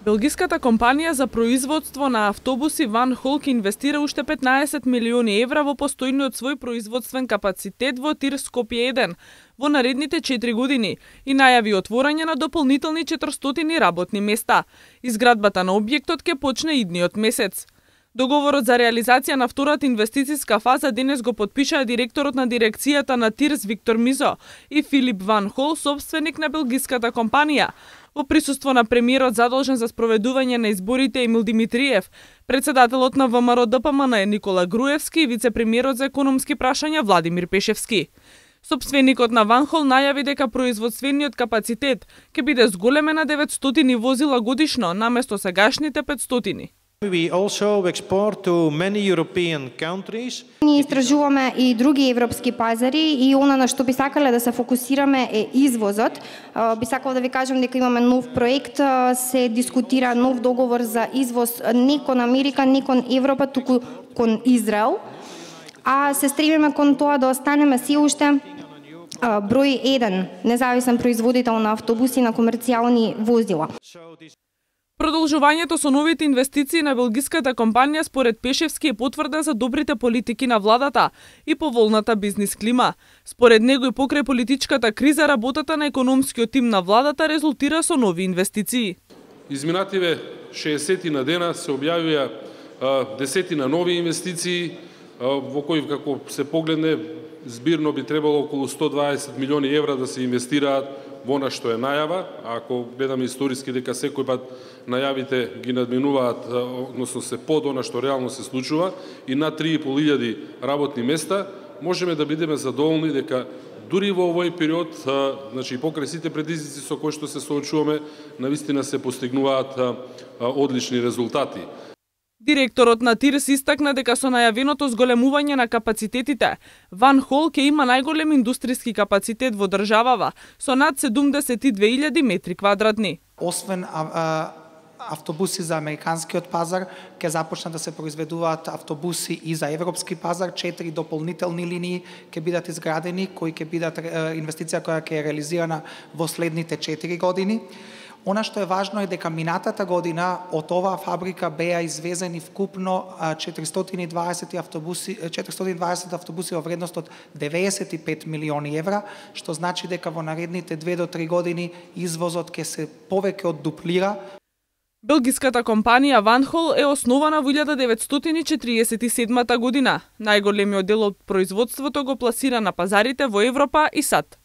Белгиската компанија за производство на автобуси Ван Хол инвестира уште 15 милиони евра во постојниот свој производствен капацитет во Тир Скопје 1 во наредните 4 години и најави отворање на дополнителни 400 работни места. Изградбата на објектот ќе почне идниот месец. Договорот за реализација на втората инвестициска фаза денес го потпишаа директорот на дирекцијата на Тирс Виктор Мизо и Филип Ван Хол, собственик на белгиската компанија, во присуство на премиерот задолжен за спроведување на изборите Емил Димитриев, председателот на ВМРО ДПМН Никола Груевски и вице-премиерот за економски прашања Владимир Пешевски. Собственикот на Ван Хол најави дека производствениот капацитет ќе биде зголемен на 900 возила годишно наместо сегашните 500. We also export to many European countries. Ние истражуваме и други европски пазари и она на што би сакале да се фокусираме е извозот. Би сакала да ви кажам дека имаме нов проект, се дискутира нов договор за извоз не кон Америка, не кон Европа, туку кон Израел. А се стремиме кон тоа да останеме се уште број 1 независен производител на автобуси на комерцијални возила. Продолжувањето со новите инвестиции на белгиската компанија според Пешевски е потврда за добрите политики на владата и поволната бизнис клима. Според него и покрај политичката криза работата на економскиот тим на владата резултира со нови инвестиции. Изминативе 60 на дена се објавија десетина нови инвестиции во кои како се погледне збирно би требало околу 120 милиони евра да се инвестираат во она што е најава, ако гледаме историски дека секој пат најавите ги надминуваат, односно се под она што реално се случува и над 3.500 работни места, можеме да бидеме задоволни дека дури во овој период, значи покрај сите предизвици со кои што се соочуваме, навистина се постигнуваат одлични резултати. Директорот на Тирс истакна дека со најавеното зголемување на капацитетите, Ван Хол ќе има најголем индустријски капацитет во државава со над 72.000 метри квадратни. Освен автобуси за американскиот пазар, ќе започнат да се произведуваат автобуси и за европски пазар, 4 дополнителни линии ќе бидат изградени, кои ќе бидат инвестиција која ќе е реализирана во следните 4 години. Она што е важно е дека минатата година од оваа фабрика беа извезени вкупно 420 автобуси во вредност од 95 милиони евра, што значи дека во наредните 2 до 3 години извозот ќе се повеќе од дуплира. Белгиската компанија Ван Хол е основана во 1947 година. Најголемиот дел од производството го пласира на пазарите во Европа и САД.